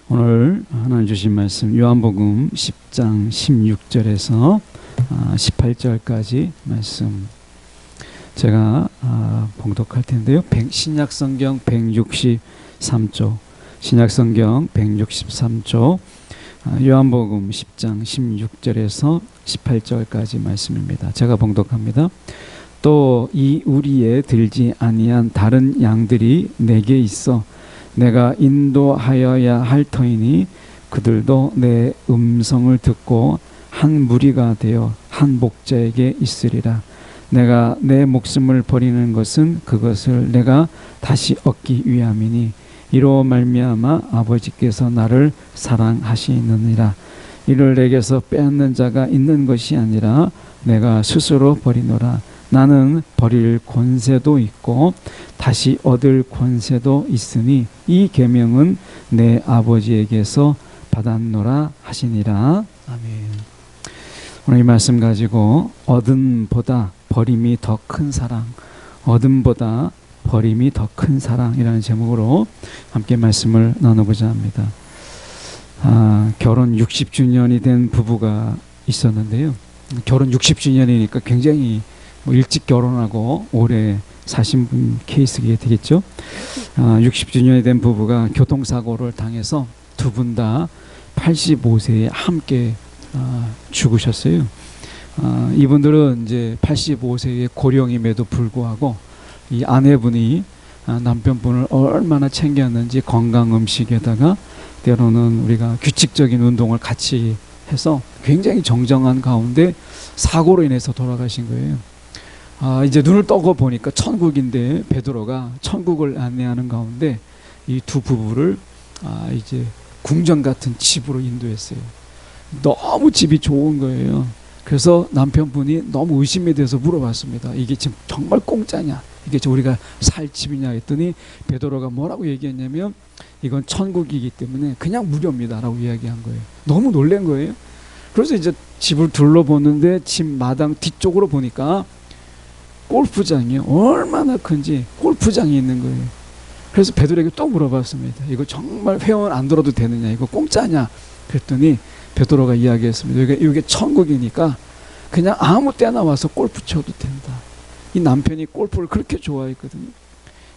오늘 하나님 주신 말씀 요한복음 10장 16절에서 18절까지 말씀 제가 봉독할 텐데요. 신약성경 163조 신약성경 163조 요한복음 10장 16절에서 18절까지 말씀입니다. 제가 봉독합니다. 또 이 우리에 들지 아니한 다른 양들이 내게 있어 내가 인도하여야 할 터이니 그들도 내 음성을 듣고 한 무리가 되어 한 목자에게 있으리라. 내가 내 목숨을 버리는 것은 그것을 내가 다시 얻기 위함이니 이로 말미암아 아버지께서 나를 사랑하시느니라. 이를 내게서 빼앗는 자가 있는 것이 아니라 내가 스스로 버리노라. 나는 버릴 권세도 있고 다시 얻을 권세도 있으니 이 계명은 내 아버지에게서 받았노라 하시니라. 아멘. 오늘 이 말씀 가지고 얻음보다 버림이 더 큰 사랑, 얻음보다 버림이 더 큰 사랑이라는 제목으로 함께 말씀을 나눠보자 합니다. 결혼 60주년이 된 부부가 있었는데요. 결혼 60주년이니까 굉장히 일찍 결혼하고 오래 사신 분 케이스가 되겠죠. 60주년이 된 부부가 교통사고를 당해서 두 분 다 85세에 함께 죽으셨어요. 이분들은 이제 85세의 고령임에도 불구하고 이 아내분이 남편분을 얼마나 챙겼는지 건강 음식에다가 때로는 우리가 규칙적인 운동을 같이 해서 굉장히 정정한 가운데 사고로 인해서 돌아가신 거예요. 이제 눈을 떠고 보니까 천국인데 베드로가 천국을 안내하는 가운데 이 두 부부를 이제 궁전 같은 집으로 인도했어요. 너무 집이 좋은 거예요. 그래서 남편분이 너무 의심이 돼서 물어봤습니다. 이게 지금 정말 공짜냐? 이게 우리가 살 집이냐 했더니 베드로가 뭐라고 얘기했냐면 이건 천국이기 때문에 그냥 무료입니다 라고 이야기한 거예요. 너무 놀란 거예요. 그래서 이제 집을 둘러보는데 집 마당 뒤쪽으로 보니까 골프장이 얼마나 큰지 골프장이 있는 거예요. 그래서 베드로에게 또 물어봤습니다. 이거 정말 회원 안 들어도 되느냐? 이거 공짜냐? 그랬더니 베드로가 이야기했습니다. 이게 천국이니까 그냥 아무 때나 와서 골프 쳐도 된다. 이 남편이 골프를 그렇게 좋아했거든요.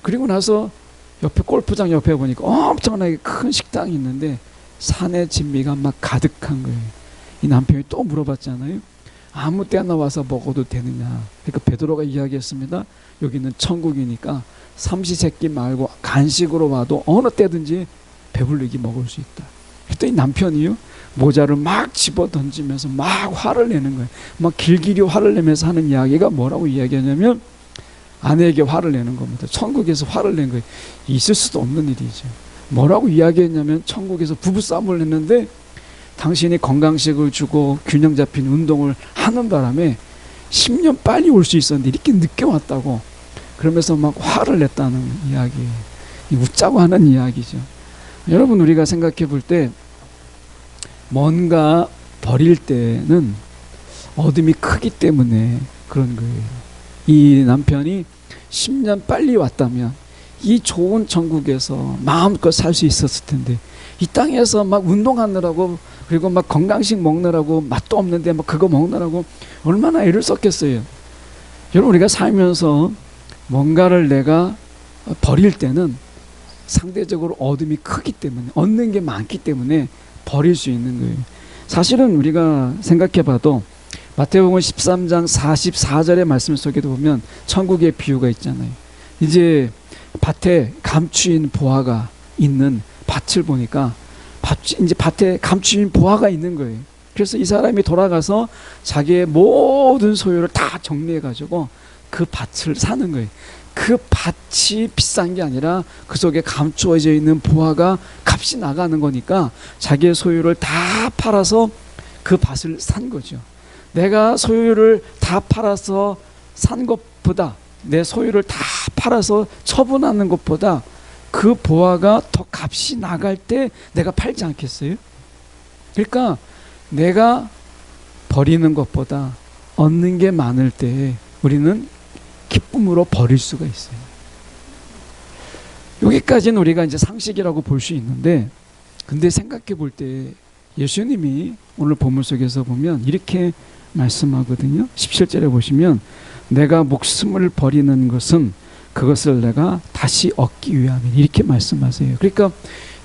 그리고 나서 옆에 골프장 옆에 보니까 엄청나게 큰 식당이 있는데 산의 진미가 막 가득한 거예요. 이 남편이 또 물어봤잖아요. 아무 때나 와서 먹어도 되느냐. 그러니까 베드로가 이야기했습니다. 여기는 천국이니까 삼시세끼 말고 간식으로 와도 어느 때든지 배불리게 먹을 수 있다. 그랬더니 남편이요 모자를 막 집어 던지면서 막 화를 내는 거예요. 막 길길이 화를 내면서 하는 이야기가 뭐라고 이야기하냐면 아내에게 화를 내는 겁니다. 천국에서 화를 낸 거예요. 있을 수도 없는 일이죠. 뭐라고 이야기했냐면 천국에서 부부싸움을 했는데 당신이 건강식을 주고 균형 잡힌 운동을 하는 바람에 10년 빨리 올 수 있었는데 이렇게 늦게 왔다고 그러면서 막 화를 냈다는 이야기, 웃자고 하는 이야기죠. 여러분 우리가 생각해 볼 때 뭔가 버릴 때는 어둠이 크기 때문에 그런 거예요. 이 남편이 10년 빨리 왔다면 이 좋은 천국에서 마음껏 살 수 있었을 텐데 이 땅에서 막 운동하느라고 그리고 막 건강식 먹느라고 맛도 없는데 막 그거 먹느라고 얼마나 애를 썼겠어요. 여러분 우리가 살면서 뭔가를 내가 버릴 때는 상대적으로 어둠이 크기 때문에 얻는 게 많기 때문에 버릴 수 있는 거예요. 사실은 우리가 생각해 봐도 마태복음 13장 44절의 말씀 속에도 보면 천국의 비유가 있잖아요. 이제 밭에 감추인 보화가 있는 밭을 보니까 이제 밭에 감추인 보화가 있는 거예요. 그래서 이 사람이 돌아가서 자기의 모든 소유를 다 정리해 가지고 그 밭을 사는 거예요. 그 밭이 비싼 게 아니라 그 속에 감추어져 있는 보화가 값이 나가는 거니까 자기의 소유를 다 팔아서 그 밭을 산 거죠. 내가 소유를 다 팔아서 산 것보다 내 소유를 다 팔아서 처분하는 것보다 그 보화가 더 값이 나갈 때 내가 팔지 않겠어요? 그러니까 내가 버리는 것보다 얻는 게 많을 때 우리는 기쁨으로 버릴 수가 있어요. 여기까지는 우리가 이제 상식이라고 볼 수 있는데 근데 생각해 볼 때 예수님이 오늘 본문 속에서 보면 이렇게 말씀하거든요. 17절에 보시면 내가 목숨을 버리는 것은 그것을 내가 다시 얻기 위함이니 이렇게 말씀하세요. 그러니까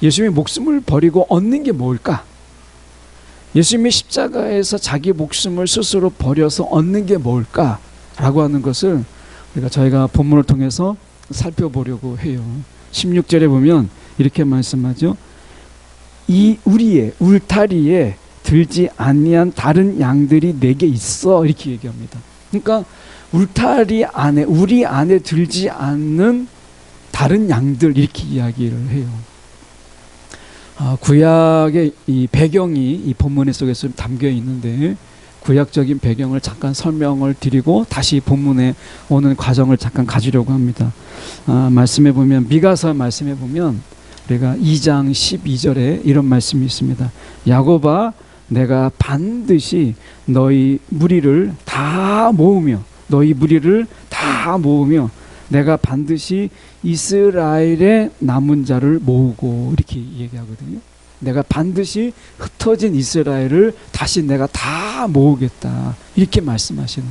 예수님이 목숨을 버리고 얻는 게 뭘까? 예수님이 십자가에서 자기 목숨을 스스로 버려서 얻는 게 뭘까? 라고 하는 것을 저희가 본문을 통해서 살펴보려고 해요. 16절에 보면 이렇게 말씀하죠. 이 우리의 울타리에 들지 아니한 다른 양들이 내게 있어 이렇게 얘기합니다. 그러니까 울타리 안에 우리 안에 들지 않는 다른 양들 이렇게 이야기를 해요. 구약의 이 배경이 이 본문 속에서 담겨 있는데 구약적인 배경을 잠깐 설명을 드리고 다시 본문에 오는 과정을 잠깐 가지려고 합니다. 말씀해 보면 미가서 말씀해 보면 우리가 2장 12절에 이런 말씀이 있습니다. 야곱아 내가 반드시 너희 무리를 다 모으며 내가 반드시 이스라엘의 남은 자를 모으고 이렇게 얘기하거든요. 내가 반드시 흩어진 이스라엘을 다시 내가 다 모으겠다 이렇게 말씀하시는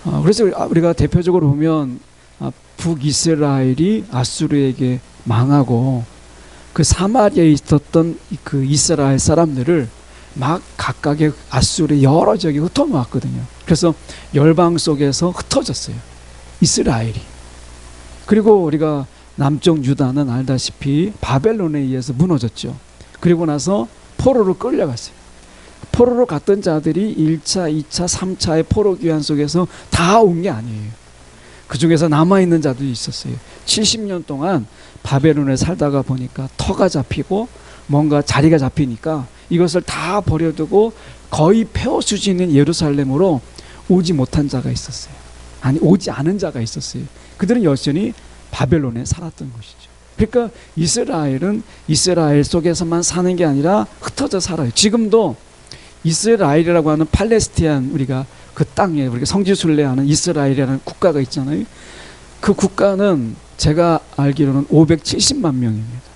거예요. 그래서 우리가 대표적으로 보면 북이스라엘이 아수르에게 망하고 그 사마리아에 있었던 그 이스라엘 사람들을 막 각각의 아수르의 여러 지역에 흩어놓았거든요. 그래서 열방 속에서 흩어졌어요. 이스라엘이. 그리고 우리가 남쪽 유다는 알다시피 바벨론에 의해서 무너졌죠. 그리고 나서 포로로 끌려갔어요. 포로로 갔던 자들이 1차, 2차, 3차의 포로 귀환 속에서 다 온 게 아니에요. 그 중에서 남아있는 자들이 있었어요. 70년 동안 바벨론에 살다가 보니까 터가 잡히고 뭔가 자리가 잡히니까 이것을 다 버려두고 거의 폐허 수준인 예루살렘으로 오지 못한 자가 있었어요. 아니 오지 않은 자가 있었어요. 그들은 여전히 바벨론에 살았던 것이죠. 그러니까 이스라엘은 이스라엘 속에서만 사는 게 아니라 흩어져 살아요. 지금도 이스라엘이라고 하는 팔레스티안 우리가 그 땅에 우리가 성지순례하는 이스라엘이라는 국가가 있잖아요. 그 국가는 제가 알기로는 570만 명입니다.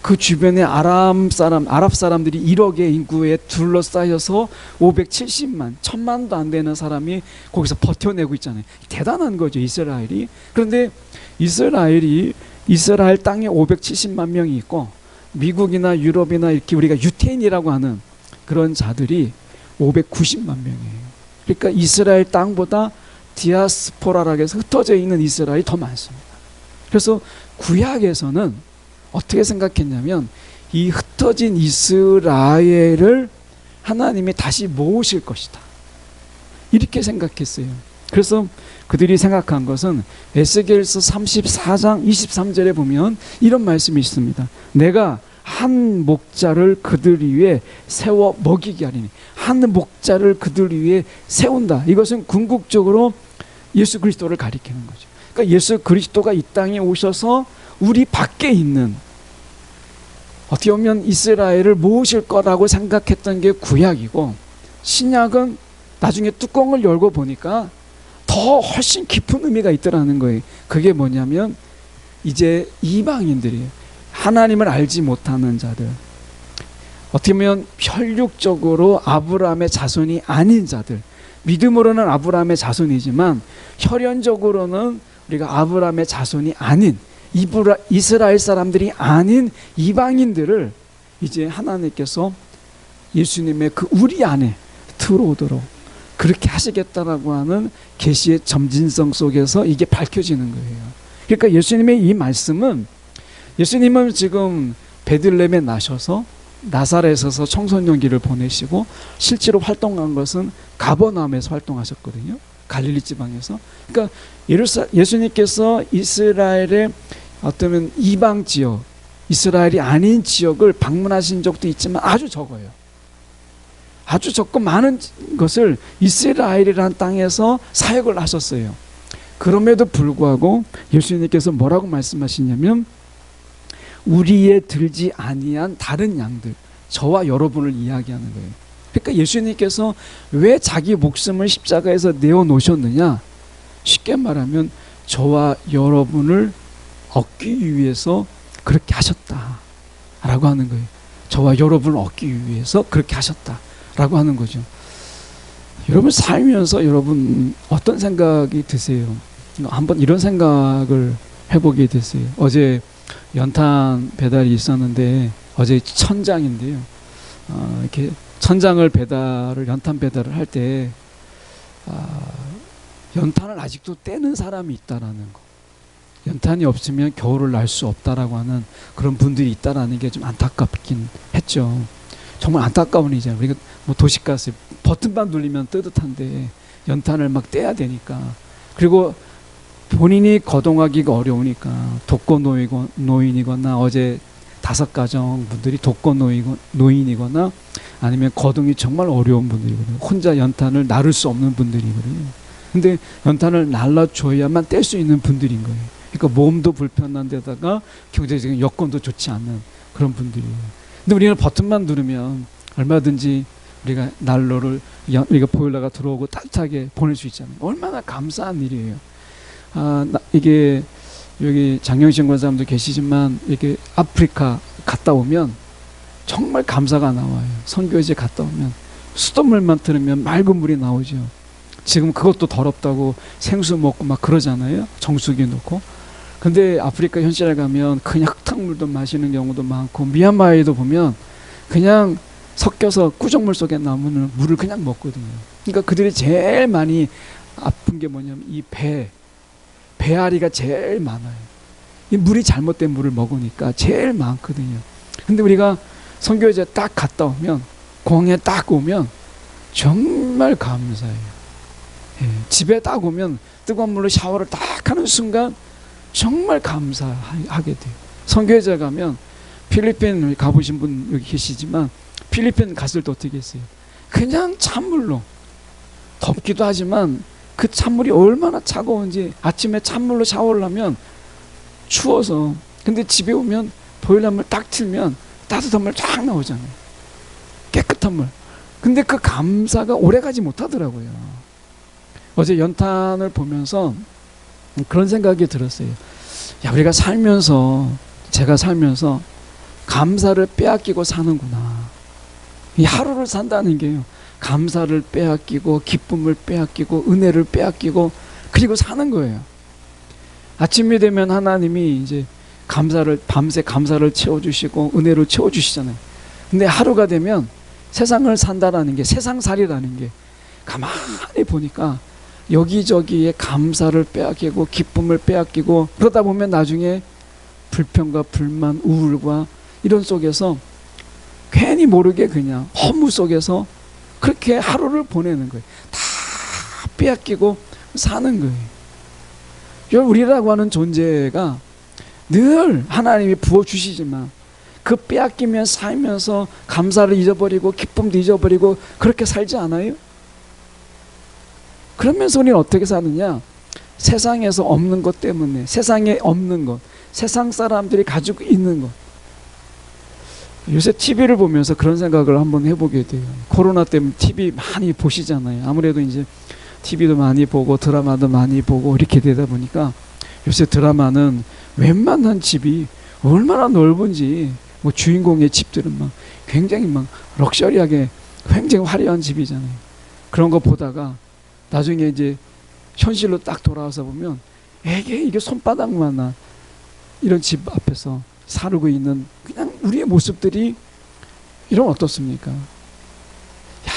그 주변에 아랍 사람들이 1억의 인구에 둘러싸여서 570만, 1000만도 안 되는 사람이 거기서 버텨내고 있잖아요. 대단한 거죠, 이스라엘이. 그런데 이스라엘 땅에 570만 명이 있고 미국이나 유럽이나 이렇게 우리가 유태인이라고 하는 그런 자들이 590만 명이에요. 그러니까 이스라엘 땅보다 디아스포라라고 해서 흩어져 있는 이스라엘이 더 많습니다. 그래서 구약에서는 어떻게 생각했냐면 이 흩어진 이스라엘을 하나님이 다시 모으실 것이다. 이렇게 생각했어요. 그래서 그들이 생각한 것은 에스겔서 34장 23절에 보면 이런 말씀이 있습니다. 내가 한 목자를 그들 위에 세워 먹이게 하리니 한 목자를 그들 위에 세운다. 이것은 궁극적으로 예수 그리스도를 가리키는 거죠. 그러니까 예수 그리스도가 이 땅에 오셔서 우리 밖에 있는 어떻게 보면 이스라엘을 모으실 거라고 생각했던 게 구약이고 신약은 나중에 뚜껑을 열고 보니까 더 훨씬 깊은 의미가 있더라는 거예요. 그게 뭐냐면 이제 이방인들이에요. 하나님을 알지 못하는 자들, 어떻게 보면 혈육적으로 아브라함의 자손이 아닌 자들, 믿음으로는 아브라함의 자손이지만 혈연적으로는 우리가 아브라함의 자손이 아닌 이스라엘 사람들이 아닌 이방인들을 이제 하나님께서 예수님의 그 우리 안에 들어오도록 그렇게 하시겠다라고 하는 계시의 점진성 속에서 이게 밝혀지는 거예요. 그러니까 예수님의 이 말씀은, 예수님은 지금 베들레헴에 나셔서 나사렛에서 청소년기를 보내시고 실제로 활동한 것은 가버나움에서 활동하셨거든요. 갈릴리 지방에서. 그러니까 예수님께서 이스라엘의 어쩌면 이방 지역, 이스라엘이 아닌 지역을 방문하신 적도 있지만 아주 적어요. 아주 적고 많은 것을 이스라엘이라는 땅에서 사역을 하셨어요. 그럼에도 불구하고 예수님께서 뭐라고 말씀하시냐면 우리에 들지 아니한 다른 양들, 저와 여러분을 이야기하는 거예요. 그러니까 예수님께서 왜 자기 목숨을 십자가에서 내어놓으셨느냐? 쉽게 말하면 저와 여러분을 얻기 위해서 그렇게 하셨다. 라고 하는 거예요. 저와 여러분을 얻기 위해서 그렇게 하셨다라고 하는 거죠. 여러분 살면서 여러분 어떤 생각이 드세요? 한번 이런 생각을 해보게 됐어요. 어제 연탄 배달이 있었는데 어제 천장인데요. 이렇게 천장을 연탄 배달을 할 때 연탄을 아직도 떼는 사람이 있다라는 거. 연탄이 없으면 겨울을 날 수 없다라고 하는 그런 분들이 있다라는 게 좀 안타깝긴 했죠. 정말 안타까운 일이잖아요. 우리가 뭐 도시가스 버튼만 눌리면 뜨뜻한데 연탄을 막 떼야 되니까. 그리고 본인이 거동하기가 어려우니까 독거노인이거나 어제 5가정 분들이 독거노인이거나 아니면 거동이 정말 어려운 분들이거든요. 혼자 연탄을 나를 수 없는 분들이거든요. 근데 연탄을 날라줘야만 뗄 수 있는 분들인 거예요. 그러니까 몸도 불편한 데다가 경제적인 여건도 좋지 않은 그런 분들이에요. 근데 우리는 버튼만 누르면 얼마든지 우리가 난로를 우리가 보일러가 들어오고 따뜻하게 보낼 수 있잖아요. 얼마나 감사한 일이에요. 이게 여기 장영신 권사님도 계시지만 이렇게 아프리카 갔다 오면 정말 감사가 나와요. 선교지에 갔다 오면 수돗물만 틀으면 맑은 물이 나오죠. 지금 그것도 더럽다고 생수 먹고 막 그러잖아요. 정수기 놓고. 근데 아프리카 현실에 가면 그냥 흙탕물도 마시는 경우도 많고, 미얀마에도 보면 그냥 섞여서 구정물 속에 남은 물을 그냥 먹거든요. 그러니까 그들이 제일 많이 아픈 게 뭐냐면 이 배앓이가 제일 많아요. 이 물이 잘못된 물을 먹으니까 제일 많거든요. 근데 우리가 선교지에 딱 갔다 오면, 공항에 딱 오면 정말 감사해요. 예, 집에 딱 오면 뜨거운 물로 샤워를 딱 하는 순간 정말 감사하게 돼요. 선교지에 가면, 필리핀 가보신 분 여기 계시지만 필리핀 갔을 때 어떻게 했어요? 그냥 찬물로, 덥기도 하지만 그 찬물이 얼마나 차가운지, 아침에 찬물로 샤워를 하면 추워서, 근데 집에 오면 보일러물 딱 틀면 따뜻한 물 쫙 나오잖아요. 깨끗한 물. 근데 그 감사가 오래가지 못하더라고요. 어제 연탄을 보면서 그런 생각이 들었어요. 야, 우리가 살면서, 제가 살면서 감사를 빼앗기고 사는구나. 이 하루를 산다는 게요, 감사를 빼앗기고 기쁨을 빼앗기고 은혜를 빼앗기고 그리고 사는 거예요. 아침이 되면 하나님이 이제 밤새 감사를 채워주시고 은혜를 채워주시잖아요. 근데 하루가 되면 세상을 산다라는 게, 세상살이라는 게 가만히 보니까 여기저기에 감사를 빼앗기고 기쁨을 빼앗기고, 그러다 보면 나중에 불평과 불만, 우울과 이런 속에서 괜히 모르게 그냥 허무 속에서 그렇게 하루를 보내는 거예요. 다 빼앗기고 사는 거예요. 우리라고 하는 존재가 늘 하나님이 부어주시지만 그 빼앗기면 살면서 감사를 잊어버리고 기쁨도 잊어버리고 그렇게 살지 않아요? 그러면서 우리는 어떻게 사느냐? 세상에서 없는 것 때문에, 세상에 없는 것, 세상 사람들이 가지고 있는 것. 요새 TV를 보면서 그런 생각을 한번 해보게 돼요. 코로나 때문에 TV 많이 보시잖아요. 아무래도 이제 TV도 많이 보고 드라마도 많이 보고 이렇게 되다 보니까 요새 드라마는 웬만한 집이 얼마나 넓은지, 뭐 주인공의 집들은 막 굉장히 막 럭셔리하게 굉장히 화려한 집이잖아요. 그런 거 보다가 나중에 이제 현실로 딱 돌아와서 보면 이게 손바닥만한 이런 집 앞에서 살고 있는 그냥 우리의 모습들이, 이런 어떻습니까? 야,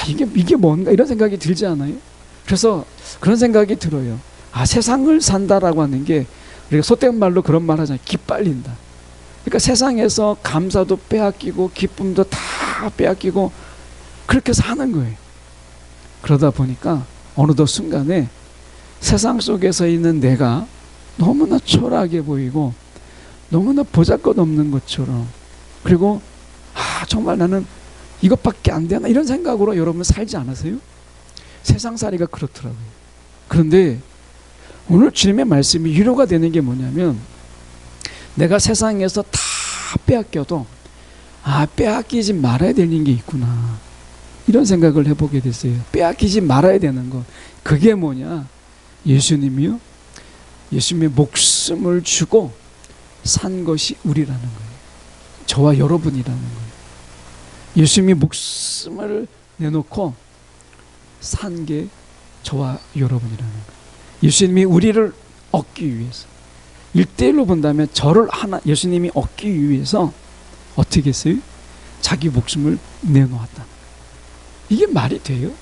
이게 뭔가 이런 생각이 들지 않아요? 그래서 그런 생각이 들어요. 세상을 산다라고 하는 게, 우리가 속된 말로 그런 말 하잖아요. 기빨린다. 그러니까 세상에서 감사도 빼앗기고 기쁨도 다 빼앗기고 그렇게 사는 거예요. 그러다 보니까 어느덧 순간에 세상 속에서 있는 내가 너무나 초라하게 보이고 너무나 보잘것없는 것처럼, 그리고 정말 나는 이것밖에 안 되나 이런 생각으로 여러분 살지 않으세요? 세상살이가 그렇더라고요. 그런데 오늘 주님의 말씀이 위로가 되는 게 뭐냐면, 내가 세상에서 다 빼앗겨도 빼앗기지 말아야 되는 게 있구나, 이런 생각을 해보게 됐어요. 빼앗기지 말아야 되는 것, 그게 뭐냐? 예수님이요, 예수님의 목숨을 주고 산 것이 우리라는 거예요. 저와 여러분이라는 거예요. 예수님이 목숨을 내놓고 산 게 저와 여러분이라는 거예요. 예수님이 우리를 얻기 위해서, 1대1로 본다면 저를 하나 예수님이 얻기 위해서 어떻게 했어요? 자기 목숨을 내놓았다는 거예요. 이게 말이 돼요?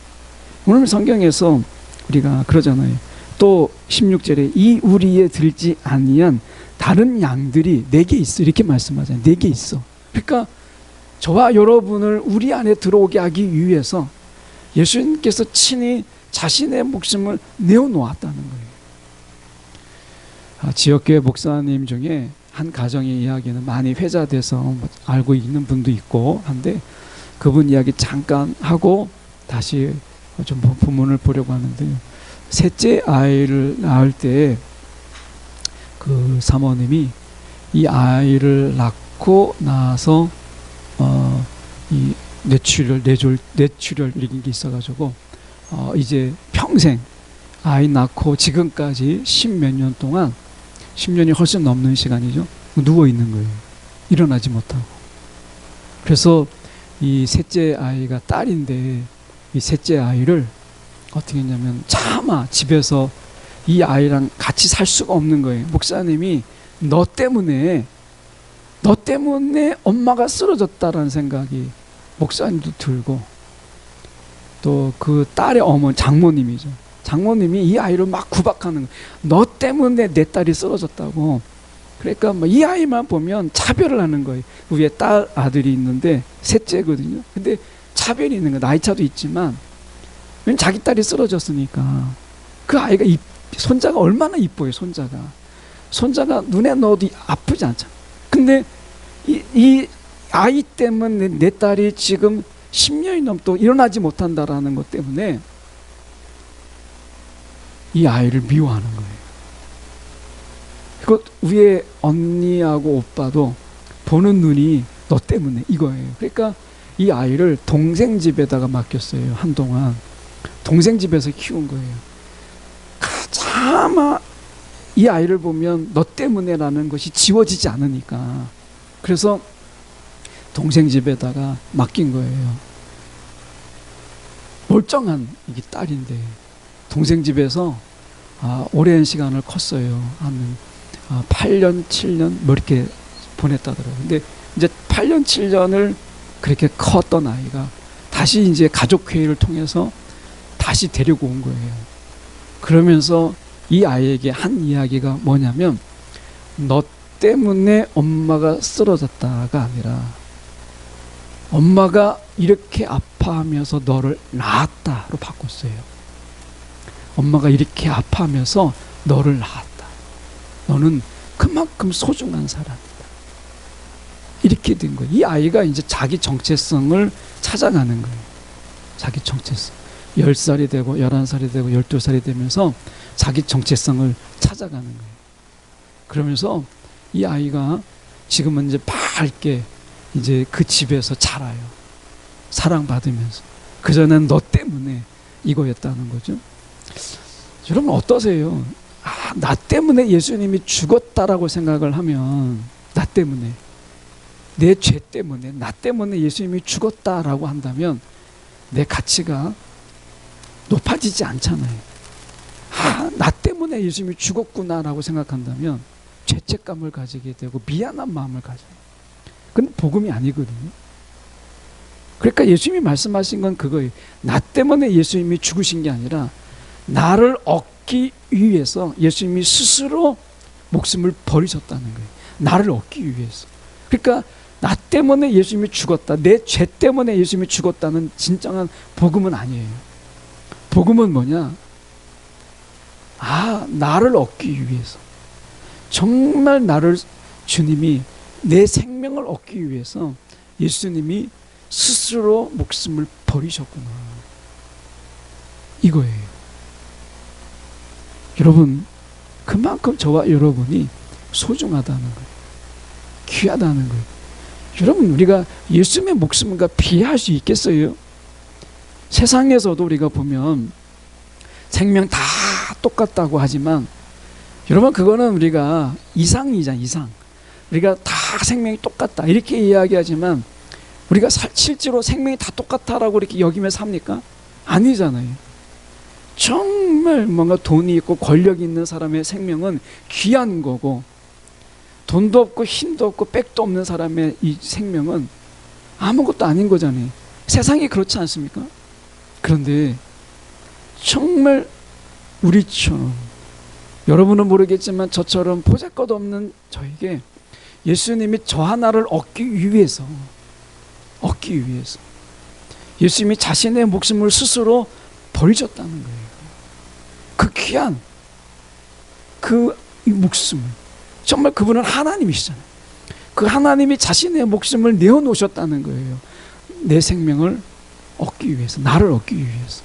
오늘 성경에서 우리가 그러잖아요. 또 16절에 이 우리에 들지 아니한 다른 양들이 내게 있어, 이렇게 말씀하잖아요. 내게 있어. 그러니까 저와 여러분을 우리 안에 들어오게 하기 위해서 예수님께서 친히 자신의 목숨을 내어놓았다는 거예요. 지역교회 목사님 중에 한 가정의 이야기는 많이 회자돼서 알고 있는 분도 있고 한데, 그분 이야기 잠깐 하고 다시 좀 본문을 보려고 하는데요. 셋째 아이를 낳을 때 그 사모님이 이 아이를 낳고 나서 이 뇌출혈 이런 게 있어가지고 이제 평생 아이 낳고 지금까지 10몇 년 동안, 10년이 훨씬 넘는 시간이죠, 누워 있는 거예요. 일어나지 못하고. 그래서 이 셋째 아이가 딸인데 이 셋째 아이를 어떻게 했냐면 차마 집에서 이 아이랑 같이 살 수가 없는 거예요. 목사님이 너 때문에 엄마가 쓰러졌다라는 생각이 목사님도 들고, 또 그 딸의 어머니, 장모님이죠. 장모님이 이 아이를 막 구박하는 거예요. 너 때문에 내 딸이 쓰러졌다고. 그러니까 뭐 이 아이만 보면 차별을 하는 거예요. 위에 딸 아들이 있는데 셋째거든요. 근데 차별이 있는 거예요. 나이 차도 있지만, 왜냐면 자기 딸이 쓰러졌으니까. 그 아이가 손자가 얼마나 이뻐요. 손자가 눈에 넣어도 아프지 않잖아. 근데 이 아이 때문에 내 딸이 지금 10년이 넘도록 일어나지 못한다라는 것 때문에 이 아이를 미워하는 거예요. 그리고 위에 언니하고 오빠도 보는 눈이 너 때문에 이거예요. 그러니까 이 아이를 동생 집에다가 맡겼어요. 한동안 동생 집에서 키운 거예요. 차마 이 아이를 보면 너 때문에라는 것이 지워지지 않으니까, 그래서 동생 집에다가 맡긴 거예요. 멀쩡한 이게 딸인데 동생 집에서 오랜 시간을 컸어요. 한 8년, 7년 뭐 이렇게 보냈다더라고요. 근데 이제 8년, 7년을 그렇게 컸던 아이가 다시 이제 가족회의를 통해서 다시 데리고 온 거예요. 그러면서 이 아이에게 한 이야기가 뭐냐면, 너 때문에 엄마가 쓰러졌다가 아니라 엄마가 이렇게 아파하면서 너를 낳았다로 바꿨어요. 엄마가 이렇게 아파하면서 너를 낳았다. 너는 그만큼 소중한 사람이다. 이렇게 된 거예요. 이 아이가 이제 자기 정체성을 찾아가는 거예요. 자기 정체성. 10살이 되고 11살이 되고 12살이 되면서 자기 정체성을 찾아가는 거예요. 그러면서 이 아이가 지금은 이제 밝게 이제 그 집에서 자라요. 사랑받으면서. 그전엔 너 때문에 이거였다는 거죠. 여러분 어떠세요? 나 때문에 예수님이 죽었다라고 생각을 하면, 나 때문에, 내 죄 때문에, 나 때문에 예수님이 죽었다라고 한다면 내 가치가 높아지지 않잖아요. 나 때문에 예수님이 죽었구나라고 생각한다면 죄책감을 가지게 되고 미안한 마음을 가져요. 근데 복음이 아니거든요. 그러니까 예수님이 말씀하신 건 그거예요. 나 때문에 예수님이 죽으신 게 아니라 나를 얻기 위해서 예수님이 스스로 목숨을 버리셨다는 거예요. 나를 얻기 위해서. 그러니까 나 때문에 예수님이 죽었다, 내 죄 때문에 예수님이 죽었다는 진정한 복음은 아니에요. 복음은 뭐냐? 나를 얻기 위해서, 정말 나를, 주님이 내 생명을 얻기 위해서 예수님이 스스로 목숨을 버리셨구나, 이거예요. 여러분, 그만큼 저와 여러분이 소중하다는 거예요. 귀하다는 거예요. 여러분, 우리가 예수님의 목숨과 비할 수 있겠어요? 세상에서도 우리가 보면 생명 다 똑같다고 하지만, 여러분 그거는 우리가 이상이잖아, 이상. 우리가 다 생명이 똑같다 이렇게 이야기하지만 우리가 실제로 생명이 다 똑같다라고 이렇게 여기면서 삽니까? 아니잖아요. 정말 뭔가 돈이 있고 권력이 있는 사람의 생명은 귀한 거고, 돈도 없고 힘도 없고 백도 없는 사람의 이 생명은 아무것도 아닌 거잖아요. 세상이 그렇지 않습니까? 그런데 정말 우리처럼, 여러분은 모르겠지만 저처럼 보잘것없는 저에게 예수님이 저 하나를 얻기 위해서 예수님이 자신의 목숨을 스스로 버리셨다는 거예요. 그 귀한 그 목숨을, 정말 그분은 하나님이시잖아요. 그 하나님이 자신의 목숨을 내어놓으셨다는 거예요. 내 생명을 얻기 위해서, 나를 얻기 위해서.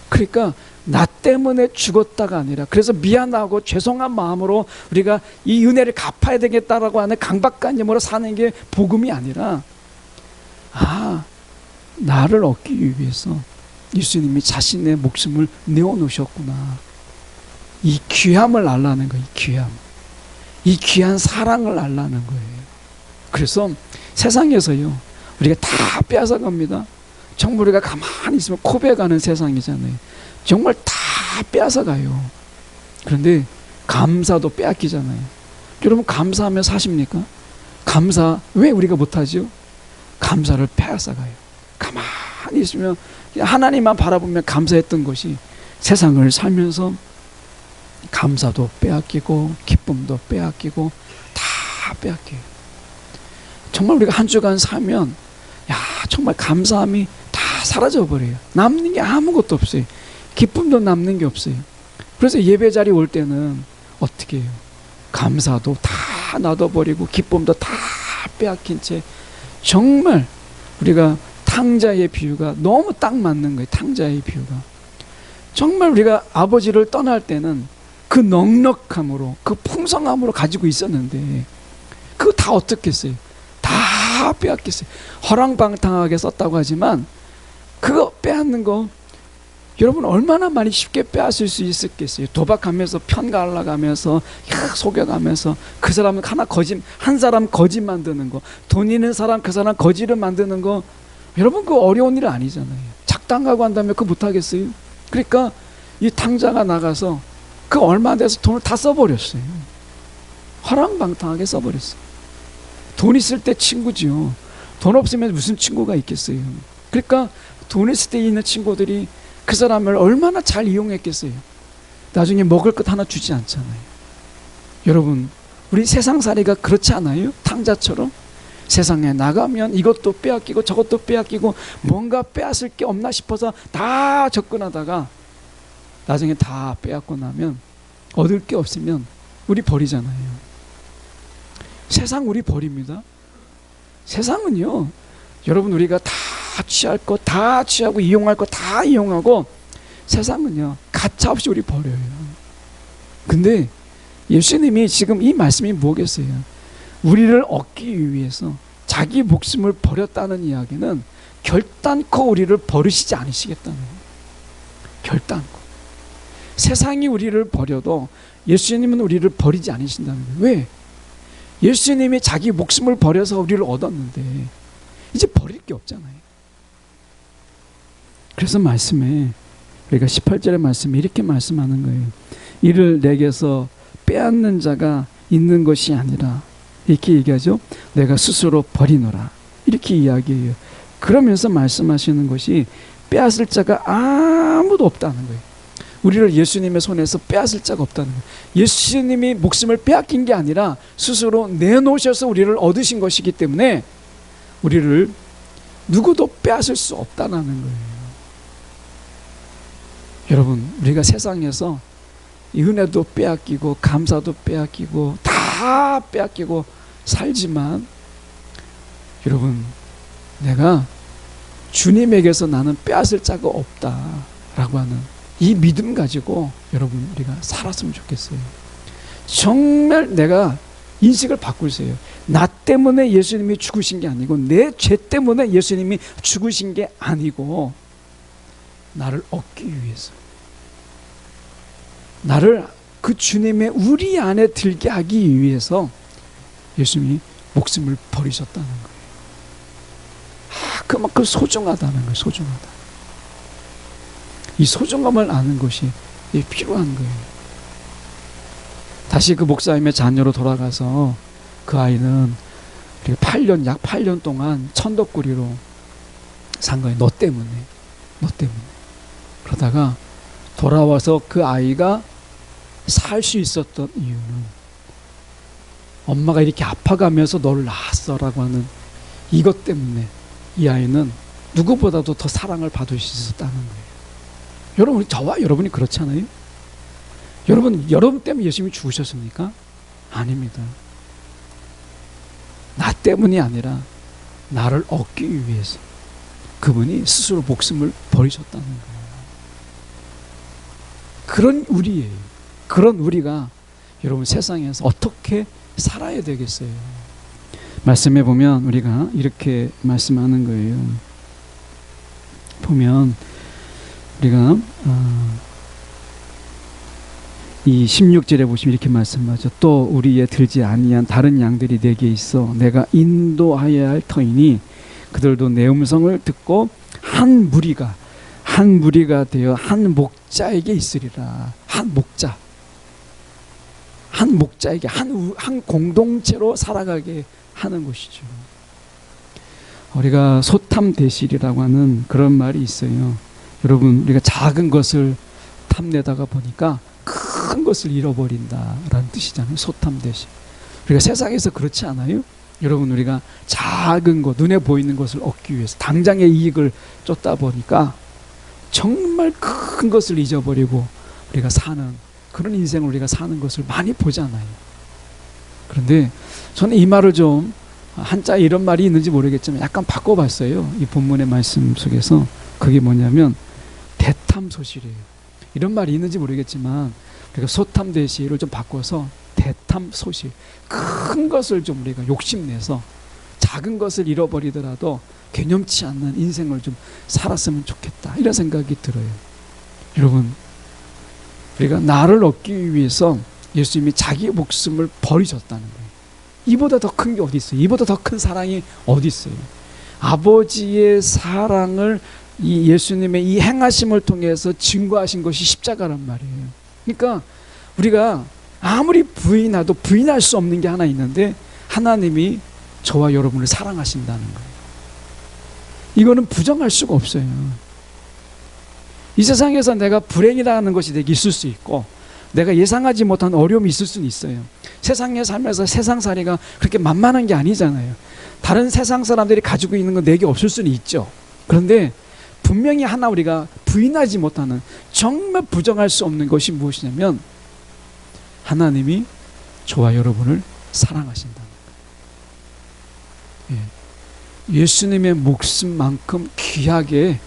그러니까 나 때문에 죽었다가 아니라, 그래서 미안하고 죄송한 마음으로 우리가 이 은혜를 갚아야 되겠다라고 하는 강박관념으로 사는 게 복음이 아니라, 나를 얻기 위해서 예수님이 자신의 목숨을 내어놓으셨구나. 이 귀함을 알라는 거예요. 이 귀한 사랑을 알라는 거예요. 그래서 세상에서요, 우리가 다 빼앗아갑니다. 정말 우리가 가만히 있으면 코베가는 세상이잖아요. 정말 다 빼앗아가요. 그런데 감사도 빼앗기잖아요. 여러분, 감사하며 사십니까? 감사 왜 우리가 못하죠? 감사를 빼앗아가요. 가만히 있으면 하나님만 바라보며 감사했던 것이 세상을 살면서 감사도 빼앗기고 기쁨도 빼앗기고 다 빼앗겨요. 정말 우리가 한 주간 살면 정말 감사함이 다 사라져버려요. 남는 게 아무것도 없어요. 기쁨도 남는 게 없어요. 그래서 예배 자리 올 때는 어떻게 해요? 감사도 다 놔둬버리고 기쁨도 다 빼앗긴 채, 정말 우리가 탕자의 비유가 너무 딱 맞는 거예요. 탕자의 비유가 정말 우리가 아버지를 떠날 때는 그 넉넉함으로, 그 풍성함으로 가지고 있었는데 그거 다 어떻게 했어요? 다 빼앗겼어요. 허랑방탕하게 썼다고 하지만 그거 빼앗는 거 여러분 얼마나 많이 쉽게 빼앗을 수 있었겠어요? 도박하면서 편가르가면서 속여가면서 그 사람은 한 사람 거짓 만드는 거, 돈 있는 사람 그 사람 거짓을 만드는 거, 여러분 그 어려운 일 아니잖아요. 작당하고 한다면 그거 못하겠어요? 그러니까 이 탕자가 나가서 그 얼마 안 돼서 돈을 다 써버렸어요. 허랑방탕하게 써버렸어요. 돈 있을 때 친구죠. 돈 없으면 무슨 친구가 있겠어요? 그러니까 돈 있을 때 있는 친구들이 그 사람을 얼마나 잘 이용했겠어요? 나중에 먹을 것 하나 주지 않잖아요. 여러분, 우리 세상살이가 그렇지 않아요? 탕자처럼 세상에 나가면 이것도 빼앗기고 저것도 빼앗기고 뭔가 빼앗을 게 없나 싶어서 다 접근하다가 나중에 다 빼앗고 나면 얻을 게 없으면 우리 버리잖아요. 세상 우리 버립니다. 세상은요, 여러분 우리가 다 취할 거 다 취하고 이용할 거 다 이용하고, 세상은요 가차없이 우리 버려요. 근데 예수님이 지금 이 말씀이 뭐겠어요? 우리를 얻기 위해서 자기 목숨을 버렸다는 이야기는 결단코 우리를 버리시지 않으시겠다는 거예요. 결단코. 세상이 우리를 버려도 예수님은 우리를 버리지 않으신다는 거예요. 왜? 예수님이 자기 목숨을 버려서 우리를 얻었는데 이제 버릴 게 없잖아요. 그래서 말씀에, 우리가 18절의 말씀에 이렇게 말씀하는 거예요. 이를 내게서 빼앗는 자가 있는 것이 아니라, 이렇게 얘기하죠. 내가 스스로 버리노라, 이렇게 이야기해요. 그러면서 말씀하시는 것이 빼앗을 자가 아무도 없다는 거예요. 우리를 예수님의 손에서 빼앗을 자가 없다는 거예요. 예수님이 목숨을 빼앗긴 게 아니라 스스로 내놓으셔서 우리를 얻으신 것이기 때문에 우리를 누구도 빼앗을 수 없다는 거예요. 여러분, 우리가 세상에서 은혜도 빼앗기고 감사도 빼앗기고 다 빼앗기고 살지만, 여러분, 내가 주님에게서 나는 빼앗을 자가 없다라고 하는 이 믿음 가지고 여러분 우리가 살았으면 좋겠어요. 정말 내가 인식을 바꾸세요. 나 때문에 예수님이 죽으신 게 아니고, 내 죄 때문에 예수님이 죽으신 게 아니고, 나를 얻기 위해서, 나를 그 주님의 우리 안에 들게 하기 위해서 예수님이 목숨을 버리셨다는 거예요. 그만큼 소중하다는 거예요. 소중하다. 이 소중함을 아는 것이 필요한 거예요. 다시 그 목사님의 자녀로 돌아가서 그 아이는 약 8년 동안 천덕꾸리로 산 거예요. 너 때문에. 그러다가 돌아와서 그 아이가 살 수 있었던 이유는 엄마가 이렇게 아파가면서 너를 낳았어라고 하는 이것 때문에 이 아이는 누구보다도 더 사랑을 받을 수 있었다는 거예요. 여러분, 저와 여러분이 그렇잖아요. 여러분 때문에 예수님이 죽으셨습니까? 아닙니다. 나 때문이 아니라 나를 얻기 위해서 그분이 스스로 목숨을 버리셨다는 거예요. 그런 우리예요. 그런 우리가 여러분 세상에서 어떻게 살아야 되겠어요? 말씀해 보면 우리가 이렇게 말씀하는 거예요. 보면 우리가 이 16절에 보시면 이렇게 말씀하죠. 또 우리의 들지 아니한 다른 양들이 내게 있어 내가 인도하여야 할 터이니 그들도 내 음성을 듣고 한 무리가 되어 한 목자에게 있으리라. 한 목자에게 한 공동체로 살아가게 하는 것이죠. 우리가 소탐대실이라고 하는 그런 말이 있어요. 여러분, 우리가 작은 것을 탐내다가 보니까 큰 것을 잃어버린다라는 뜻이잖아요. 소탐대실. 우리가 세상에서 그렇지 않아요? 여러분, 우리가 작은 것, 눈에 보이는 것을 얻기 위해서 당장의 이익을 쫓다 보니까 정말 큰 것을 잊어버리고 우리가 사는 그런 인생을 우리가 사는 것을 많이 보잖아요. 그런데 저는 이 말을 좀 한자에 이런 말이 있는지 모르겠지만 약간 바꿔봤어요. 이 본문의 말씀 속에서. 그게 뭐냐면 대탐소실이에요. 이런 말이 있는지 모르겠지만 우리가 소탐대실을 좀 바꿔서 대탐소실, 큰 것을 좀 우리가 욕심내서 작은 것을 잃어버리더라도 개념치 않는 인생을 좀 살았으면 좋겠다, 이런 생각이 들어요. 여러분, 우리가 나를 얻기 위해서 예수님이 자기 목숨을 버리셨다는 거예요. 이보다 더 큰 게 어디 있어요? 이보다 더 큰 사랑이 어디 있어요? 아버지의 사랑을 이 예수님의 이 행하심을 통해서 증거하신 것이 십자가란 말이에요. 그러니까 우리가 아무리 부인해도 부인할 수 없는 게 하나 있는데, 하나님이 저와 여러분을 사랑하신다는 거예요. 이거는 부정할 수가 없어요. 이 세상에서 내가 불행이라는 것이 내게 있을 수 있고, 내가 예상하지 못한 어려움이 있을 수는 있어요. 세상에 살면서 세상살이가 그렇게 만만한 게 아니잖아요. 다른 세상 사람들이 가지고 있는 건 내게 없을 수는 있죠. 그런데 분명히 하나 우리가 부인하지 못하는, 정말 부정할 수 없는 것이 무엇이냐면 하나님이 저와 여러분을 사랑하신다는 거예요. 예수님의 목숨만큼 귀하게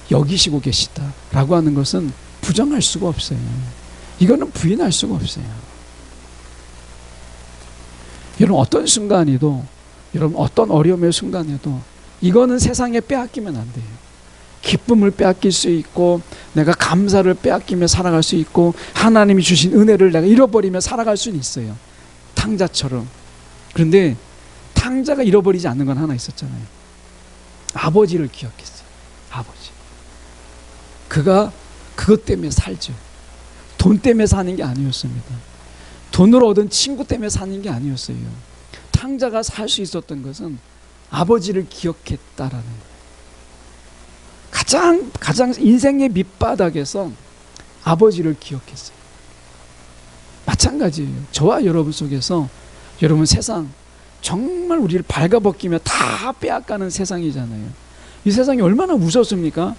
여기시고 계시다라고 하는 것은 부정할 수가 없어요. 이거는 부인할 수가 없어요. 여러분, 어떤 순간에도, 여러분 어떤 어려움의 순간에도 이거는 세상에 빼앗기면 안 돼요. 기쁨을 빼앗길 수 있고, 내가 감사를 빼앗기며 살아갈 수 있고, 하나님이 주신 은혜를 내가 잃어버리며 살아갈 수는 있어요. 탕자처럼. 그런데 탕자가 잃어버리지 않는 건 하나 있었잖아요. 아버지를 기억했어요. 아버지. 그가 그것 때문에 살죠. 돈 때문에 사는 게 아니었습니다. 돈으로 얻은 친구 때문에 사는 게 아니었어요. 탕자가 살 수 있었던 것은 아버지를 기억했다라는 거예요. 가장 인생의 밑바닥에서 아버지를 기억했어요. 마찬가지예요. 저와 여러분 속에서, 여러분 세상 정말 우리를 발가벗기며 다 빼앗가는 세상이잖아요. 이 세상이 얼마나 무섭습니까?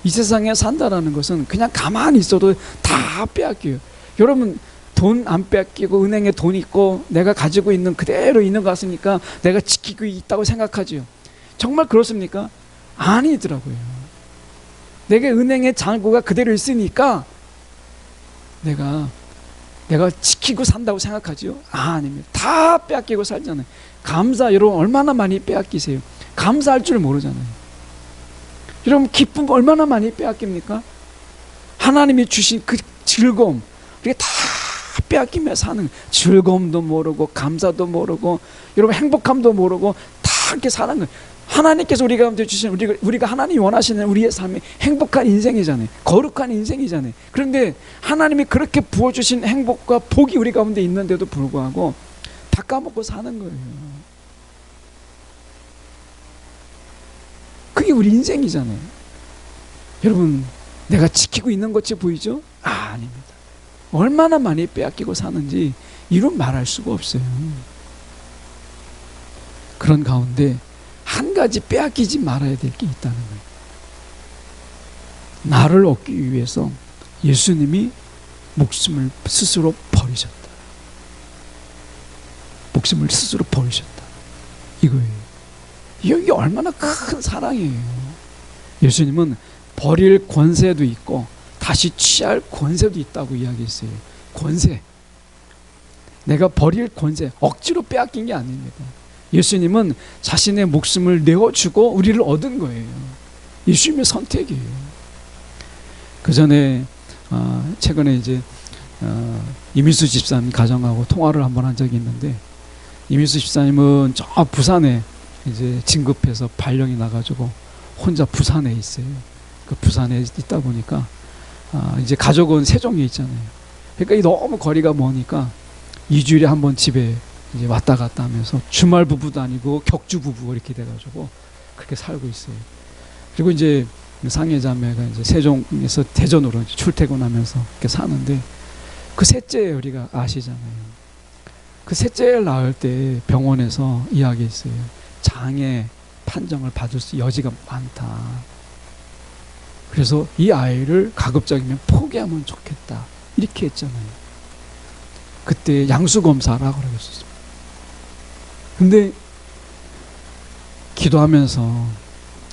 이 세상에 산다라는 것은 그냥 가만히 있어도 다 빼앗겨요. 여러분, 돈 안 빼앗기고 은행에 돈 있고 내가 가지고 있는 그대로 있는 것 같으니까 내가 지키고 있다고 생각하죠. 정말 그렇습니까? 아니더라고요. 내게 은행에 잔고가 그대로 있으니까 내가 지키고 산다고 생각하죠. 아닙니다. 다 빼앗기고 살잖아요. 감사, 여러분 얼마나 많이 빼앗기세요? 감사할 줄 모르잖아요. 여러분, 기쁨 얼마나 많이 빼앗깁니까? 하나님이 주신 그 즐거움, 우리가 다 빼앗기며 사는, 즐거움도 모르고 감사도 모르고 여러분 행복함도 모르고 다 이렇게 사는 거예요. 하나님께서 우리 가운데 주신 우리가 하나님이 원하시는 우리의 삶이 행복한 인생이잖아요. 거룩한 인생이잖아요. 그런데 하나님이 그렇게 부어주신 행복과 복이 우리 가운데 있는데도 불구하고 다 까먹고 사는 거예요. 그게 우리 인생이잖아요. 여러분, 내가 지키고 있는 것이 보이죠? 아닙니다. 얼마나 많이 빼앗기고 사는지 이루 말할 수가 없어요. 그런 가운데 한 가지 빼앗기지 말아야 될 게 있다는 거예요. 나를 얻기 위해서 예수님이 목숨을 스스로 버리셨다. 목숨을 스스로 버리셨다. 이거예요. 이게 얼마나 큰 사랑이에요. 예수님은 버릴 권세도 있고 다시 취할 권세도 있다고 이야기했어요. 권세. 내가 버릴 권세, 억지로 빼앗긴 게 아닙니다. 예수님은 자신의 목숨을 내어주고 우리를 얻은 거예요. 예수님의 선택이에요. 그 전에 최근에 이제 이민수 집사님 가정하고 통화를 한번 한 적이 있는데, 이민수 집사님은 저 부산에 이제 진급해서 발령이 나가지고 혼자 부산에 있어요. 그 부산에 있다 보니까 이제 가족은 세종에 있잖아요. 그러니까 너무 거리가 머니까 2주일에 한 번 집에 이제 왔다 갔다 하면서 주말 부부도 아니고 격주 부부 이렇게 돼가지고 그렇게 살고 있어요. 그리고 이제 상해자매가 이제 세종에서 대전으로 이제 출퇴근하면서 이렇게 사는데, 그 셋째 우리가 아시잖아요. 그 셋째를 낳을 때 병원에서 이야기했어요. 장애 판정을 받을 수 여지가 많다. 그래서 이 아이를 가급적이면 포기하면 좋겠다. 이렇게 했잖아요. 그때 양수검사라고 그러겠었어요. 근데 기도하면서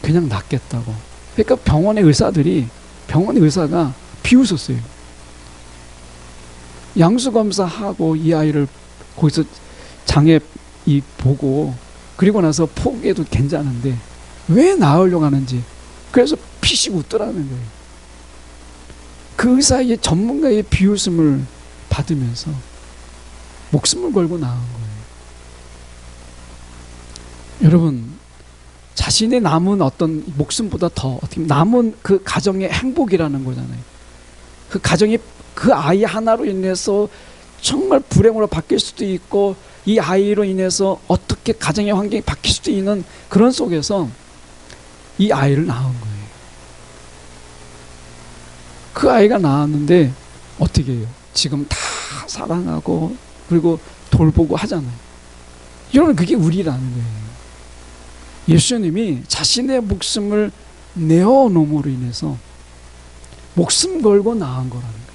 그냥 낫겠다고. 그러니까 병원의 의사가 비웃었어요. 양수검사하고 이 아이를 거기서 장애 보고 그리고 나서 포기해도 괜찮은데 왜 나으려고 하는지, 그래서 피식 웃더라는 거예요. 그 의사의 전문가의 비웃음을 받으면서 목숨을 걸고 나은 거예요. 여러분, 자신의 남은 어떤 목숨보다 더 어떻게 남은 그 가정의 행복이라는 거잖아요. 그 가정이 그 아이 하나로 인해서 정말 불행으로 바뀔 수도 있고, 이 아이로 인해서 어떻게 가정의 환경이 바뀔 수도 있는 그런 속에서 이 아이를 낳은 거예요. 그 아이가 낳았는데 어떻게 해요? 지금 다 사랑하고 그리고 돌보고 하잖아요. 여러분, 그게 우리라는 거예요. 예수님이 자신의 목숨을 내어놓음으로 인해서 목숨 걸고 낳은 거라는 거예요.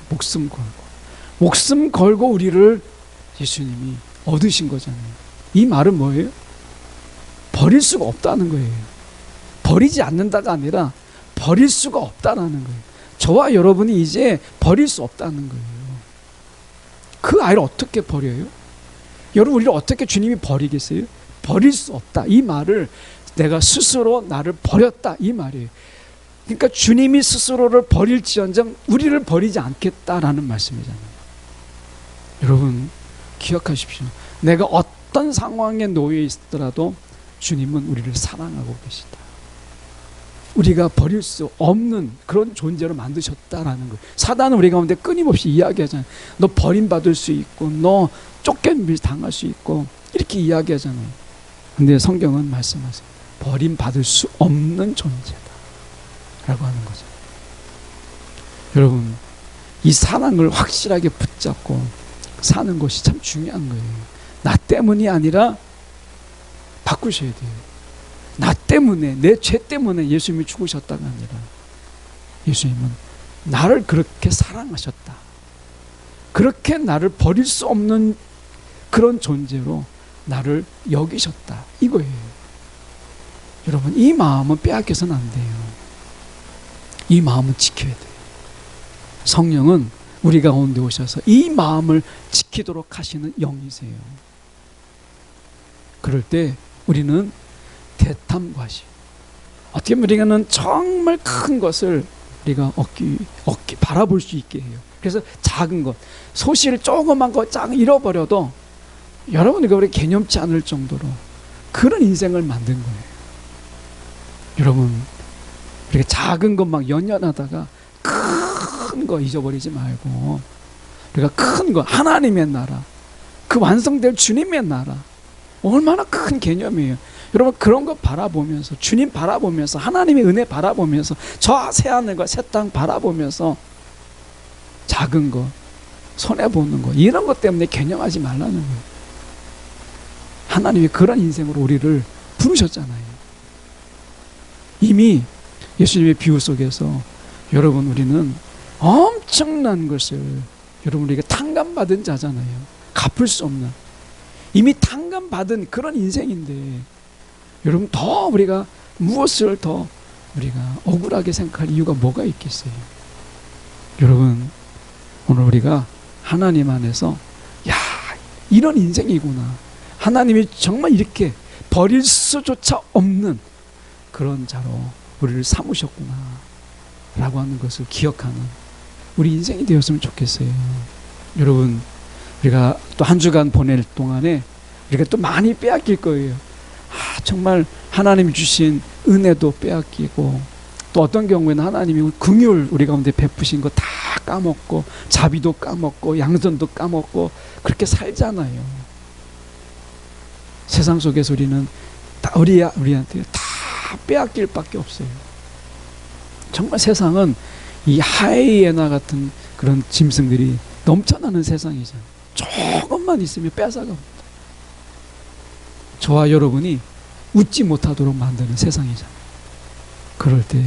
목숨 걸고 우리를 예수님이 얻으신 거잖아요. 이 말은 뭐예요? 버릴 수가 없다는 거예요. 버리지 않는다가 아니라 버릴 수가 없다는 거예요. 저와 여러분이 이제 버릴 수 없다는 거예요. 그 아이를 어떻게 버려요? 여러분, 우리를 어떻게 주님이 버리겠어요? 버릴 수 없다. 이 말을 내가 스스로 나를 버렸다. 이 말이에요. 그러니까 주님이 스스로를 버릴지언정 우리를 버리지 않겠다라는 말씀이잖아요. 여러분, 기억하십시오. 내가 어떤 상황에 놓여 있더라도 주님은 우리를 사랑하고 계시다. 우리가 버릴 수 없는 그런 존재로 만드셨다라는 거예요. 사단은 우리 가운데 끊임없이 이야기하잖아요. 너 버림받을 수 있고 너 쫓겨밀 당할 수 있고 이렇게 이야기하잖아요. 근데 성경은 말씀하세요. 버림받을 수 없는 존재다 라고 하는 거죠. 여러분, 이 사랑을 확실하게 붙잡고 사는 것이 참 중요한 거예요. 나 때문이 아니라 바꾸셔야 돼요. 나 때문에, 내 죄 때문에 예수님이 죽으셨다가 아니라 예수님은 나를 그렇게 사랑하셨다. 그렇게 나를 버릴 수 없는 그런 존재로 나를 여기셨다. 이거예요. 여러분, 이 마음은 빼앗겨서는 안 돼요. 이 마음은 지켜야 돼요. 성령은 우리 가운데 오셔서 이 마음을 지키도록 하시는 영이세요. 그럴 때 우리는 대탐과시, 어떻게 보면 우리는 정말 큰 것을 우리가 바라볼 수 있게 해요. 그래서 작은 것, 소실 조그만 거 쫙 잃어버려도 여러분이 그걸 개념치 않을 정도로 그런 인생을 만든 거예요. 여러분, 우리가 작은 것 막 연연하다가 큰 거 잊어버리지 말고, 우리가 큰 거, 하나님의 나라, 그 완성될 주님의 나라, 얼마나 큰 개념이에요. 여러분, 그런 거 바라보면서, 주님 바라보면서, 하나님의 은혜 바라보면서, 저 새하늘과 새 땅 바라보면서 작은 거, 손해보는 거, 이런 것 때문에 개념하지 말라는 거예요. 하나님이 그런 인생으로 우리를 부르셨잖아요. 이미 예수님의 비유 속에서 여러분, 우리는 엄청난 것을, 여러분, 우리가 탕감받은 자잖아요. 갚을 수 없는, 이미 탕감받은 그런 인생인데, 여러분, 더 우리가 무엇을 더 우리가 억울하게 생각할 이유가 뭐가 있겠어요? 여러분, 오늘 우리가 하나님 안에서, 야, 이런 인생이구나, 하나님이 정말 이렇게 버릴 수조차 없는 그런 자로 우리를 삼으셨구나 라고 하는 것을 기억하는 우리 인생이 되었으면 좋겠어요. 여러분, 우리가 또 한 주간 보낼 동안에 우리가 또 많이 빼앗길 거예요. 정말 하나님이 주신 은혜도 빼앗기고, 또 어떤 경우에는 하나님이 긍휼 우리 가운데 베푸신 거 다 까먹고, 자비도 까먹고, 양선도 까먹고, 그렇게 살잖아요. 세상 속에서 우리는 다 우리한테 다 빼앗길 밖에 없어요. 정말 세상은 이 하이에나 같은 그런 짐승들이 넘쳐나는 세상이잖아요. 조금만 있으면 뺏어갑니다. 저와 여러분이 웃지 못하도록 만드는 세상이잖아요. 그럴 때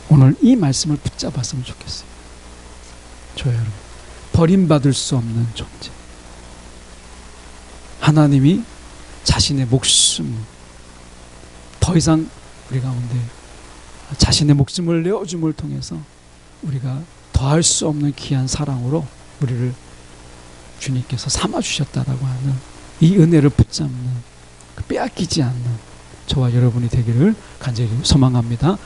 오늘 이 말씀을 붙잡았으면 좋겠어요. 저와 여러분, 버림받을 수 없는 존재, 하나님이 자신의 목숨, 더 이상 우리 가운데 자신의 목숨을 내어줌을 통해서 우리가 더할 수 없는 귀한 사랑으로 우리를 주님께서 삼아주셨다라고 하는 이 은혜를 붙잡는, 빼앗기지 않는 저와 여러분이 되기를 간절히 소망합니다.